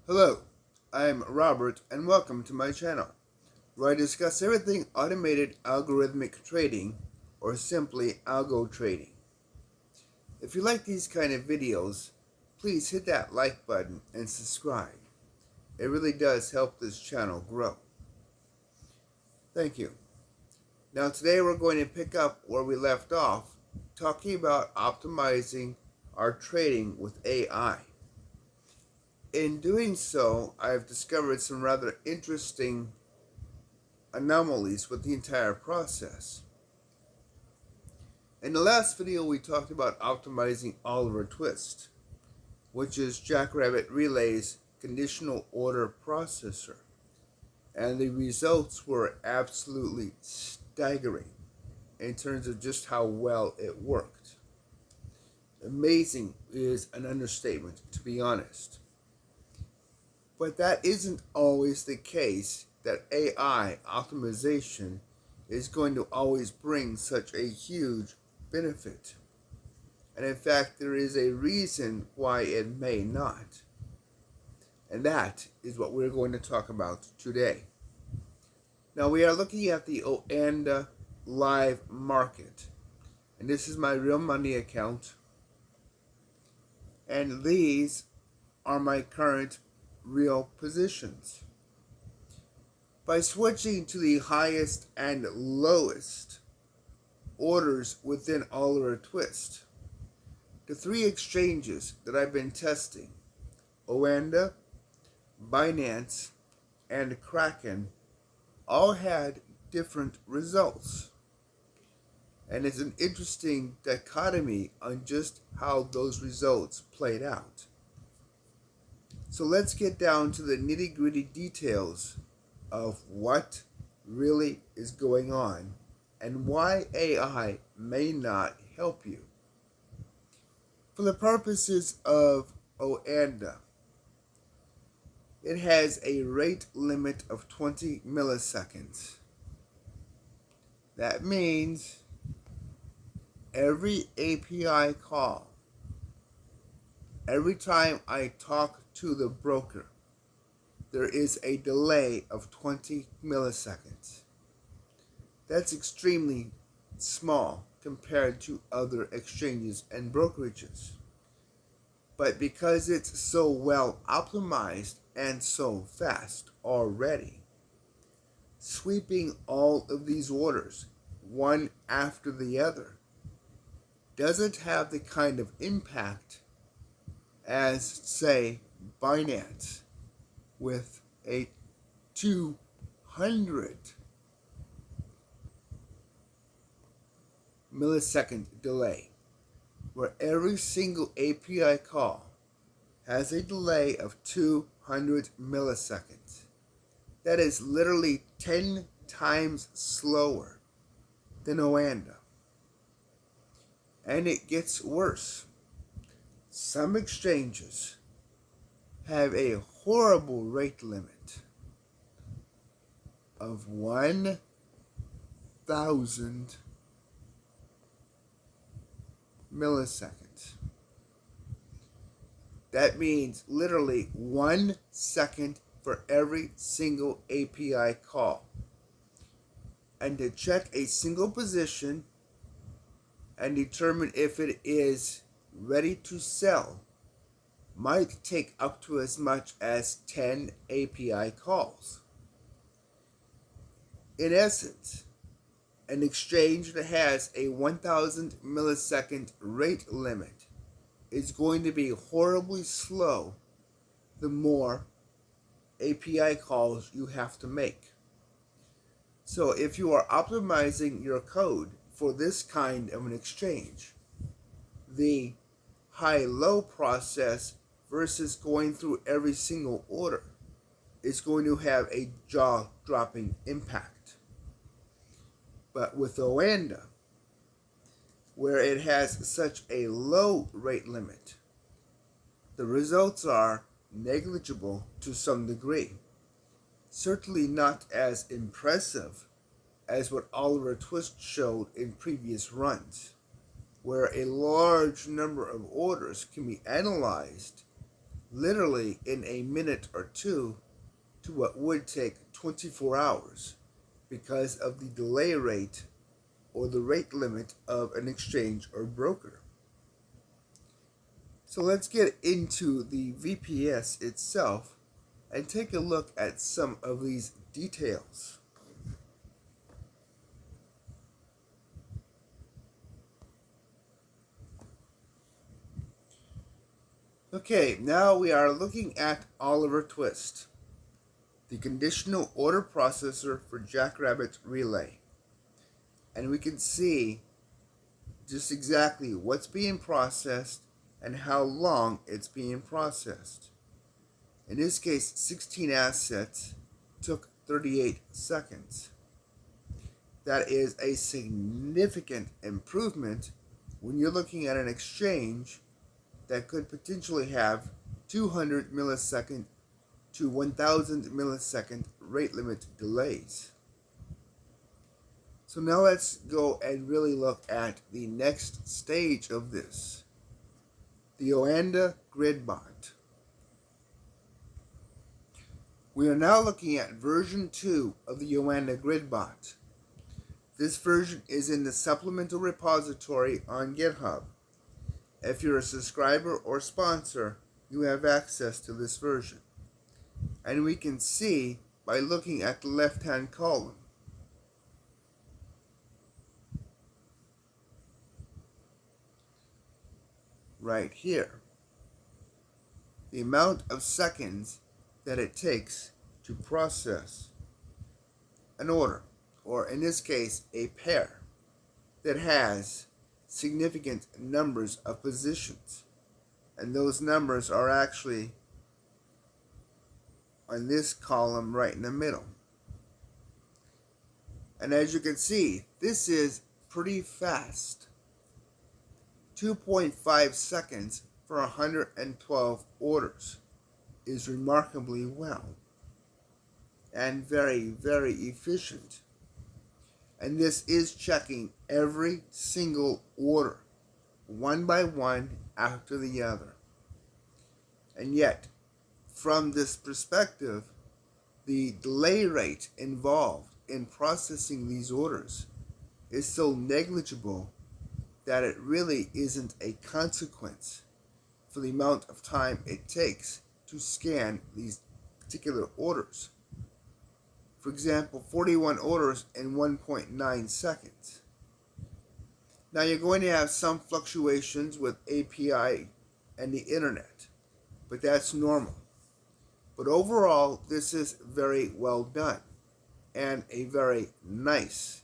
Hello, I'm Robert and welcome to my channel, where I discuss everything automated algorithmic trading, or simply algo trading. If you like these kind of videos, please hit that like button and subscribe. It really does help this channel grow. Thank you. Now today we're going to pick up where we left off, talking about optimizing our trading with AI. In doing so, I've discovered some rather interesting anomalies with the entire process. In the last video, we talked about optimizing Oliver Twist, which is Jackrabbit Relay's conditional order processor, and the results were absolutely staggering in terms of just how well it worked. Amazing is an understatement, to be honest. But that isn't always the case that AI optimization is going to always bring such a huge benefit. And in fact, there is a reason why it may not. And that is what we're going to talk about today. Now, we are looking at the Oanda live market. And this is my real money account. And these are my current real positions. By switching to the highest and lowest orders within Oliver Twist, the three exchanges that I've been testing, Oanda, Binance, and Kraken, all had different results. And it's an interesting dichotomy on just how those results played out. So let's get down to the nitty-gritty details of what really is going on and why AI may not help you. For the purposes of Oanda, it has a rate limit of 20 milliseconds. That means every API call, every time I talk to the broker, there is a delay of 20 milliseconds. That's extremely small compared to other exchanges and brokerages. But because it's so well optimized and so fast already, sweeping all of these orders one after the other doesn't have the kind of impact as, say, Binance with a 200 millisecond delay, where every single API call has a delay of 200 milliseconds. That is literally 10 times slower than Oanda. And it gets worse. Some exchanges have a horrible rate limit of 1,000 milliseconds. That means literally 1 second for every single API call. And to check a single position and determine if it is ready to sell might take up to as much as 10 API calls. In essence, an exchange that has a 1,000 millisecond rate limit is going to be horribly slow the more API calls you have to make. So if you are optimizing your code for this kind of an exchange, the high-low process versus going through every single order is going to have a jaw-dropping impact. But with Oanda, where it has such a low rate limit, the results are negligible to some degree. Certainly not as impressive as what Oliver Twist showed in previous runs, where a large number of orders can be analyzed literally in a minute or two to what would take 24 hours because of the delay rate or the rate limit of an exchange or broker. So let's get into the VPS itself and take a look at some of these details. Okay, now we are looking at Oliver Twist, the conditional order processor for Jackrabbit Relay. And we can see just exactly what's being processed and how long it's being processed. In this case, 16 assets took 38 seconds. That is a significant improvement when you're looking at an exchange that could potentially have 200 millisecond to 1000 millisecond rate limit delays. So now let's go and really look at the next stage of this, the Oanda Gridbot. We are now looking at version 2 of the Oanda Gridbot. This version is in the supplemental repository on GitHub. If you're a subscriber or sponsor, you have access to this version. And we can see by looking at the left-hand column. Right here. The amount of seconds that it takes to process an order, or in this case, a pair that has significant numbers of positions. And those numbers are actually on this column right in the middle. And as you can see, this is pretty fast. 2.5 seconds for 112 orders is remarkably well and very, very efficient. And this is checking every single order, one by one after the other. And yet, from this perspective, the delay rate involved in processing these orders is so negligible that it really isn't a consequence for the amount of time it takes to scan these particular orders. For example, 41 orders in 1.9 seconds. Now you're going to have some fluctuations with API and the internet, but that's normal. But overall, this is very well done and a very nice,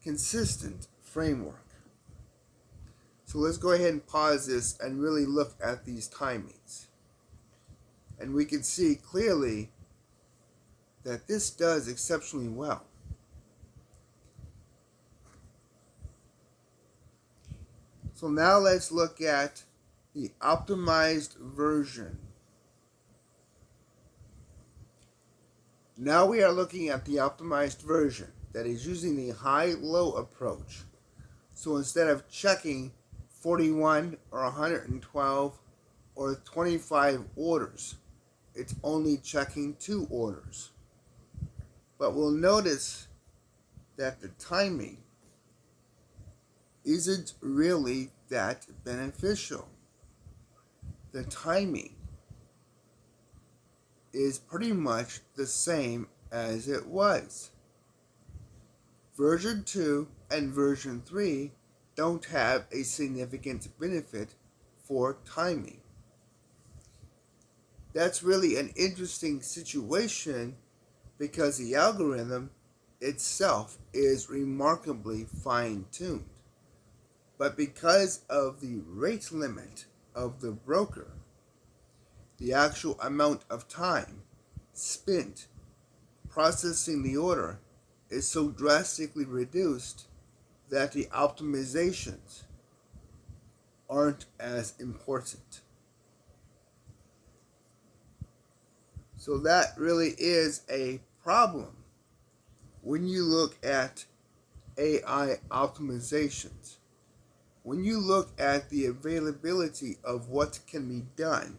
consistent framework. So let's go ahead and pause this and really look at these timings. And we can see clearly that this does exceptionally well. So now let's look at the optimized version. Now we are looking at the optimized version that is using the high-low approach. So instead of checking 41 or 112 or 25 orders, it's only checking 2 orders. But we'll notice that the timing isn't really that beneficial. The timing is pretty much the same as it was. Version 2 and version 3 don't have a significant benefit for timing. That's really an interesting situation because the algorithm itself is remarkably fine-tuned. But because of the rate limit of the broker, the actual amount of time spent processing the order is so drastically reduced that the optimizations aren't as important. So that really is a problem when you look at AI optimizations. When you look at the availability of what can be done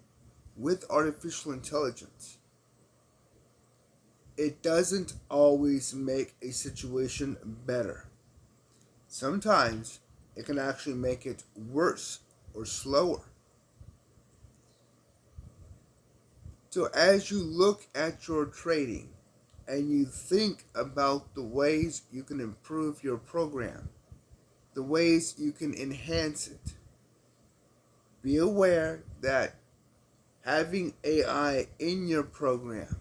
with artificial intelligence, it doesn't always make a situation better. Sometimes it can actually make it worse or slower. So as you look at your trading and you think about the ways you can improve your program, the ways you can enhance it, be aware that having AI in your program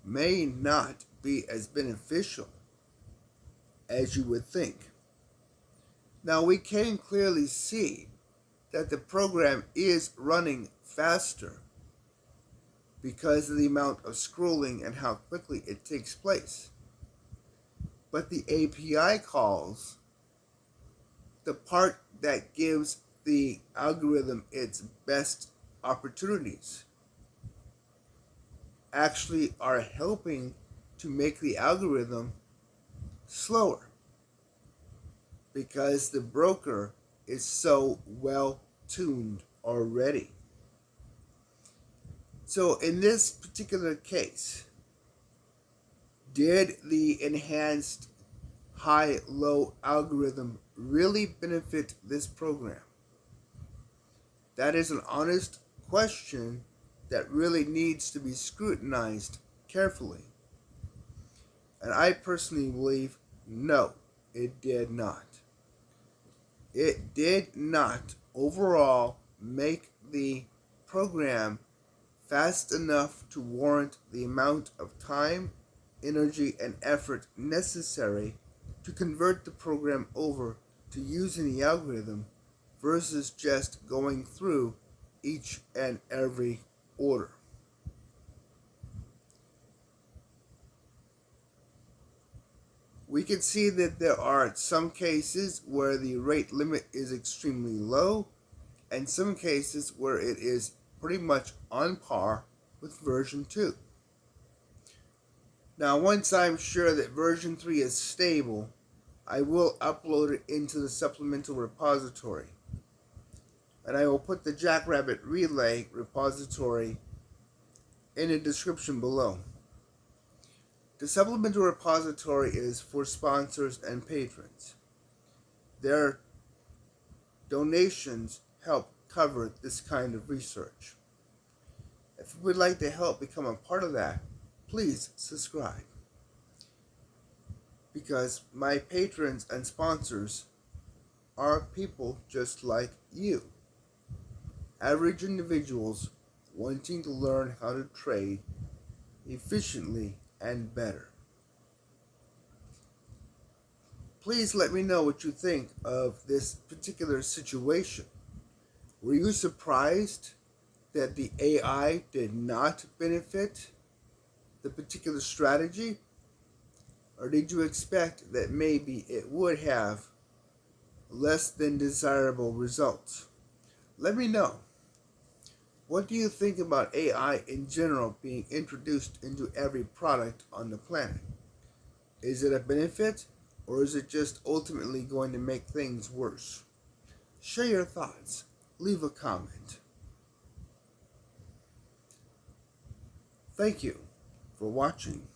may not be as beneficial as you would think. Now, we can clearly see that the program is running faster because of the amount of scrolling and how quickly it takes place. But the API calls, the part that gives the algorithm its best opportunities, actually are helping to make the algorithm slower because the broker is so well tuned already. So in this particular case, did the enhanced high-low algorithm really benefit this program? That is an honest question that really needs to be scrutinized carefully. And I personally believe no, it did not. It did not overall make the program fast enough to warrant the amount of time, energy, and effort necessary to convert the program over to using the algorithm versus just going through each and every order. We can see that there are some cases where the rate limit is extremely low and some cases where it is pretty much on par with version 2. Now, once I'm sure that version 3 is stable, I will upload it into the supplemental repository. And I will put the Jackrabbit Relay repository in the description below. The supplemental repository is for sponsors and patrons. Their donations help cover this kind of research. If you would like to help become a part of that, please subscribe. Because my patrons and sponsors are people just like you. Average individuals wanting to learn how to trade efficiently and better. Please let me know what you think of this particular situation. Were you surprised that the AI did not benefit the particular strategy? Or did you expect that maybe it would have less than desirable results? Let me know. What do you think about AI in general being introduced into every product on the planet? Is it a benefit, or is it just ultimately going to make things worse? Share your thoughts. Leave a comment. Thank you for watching.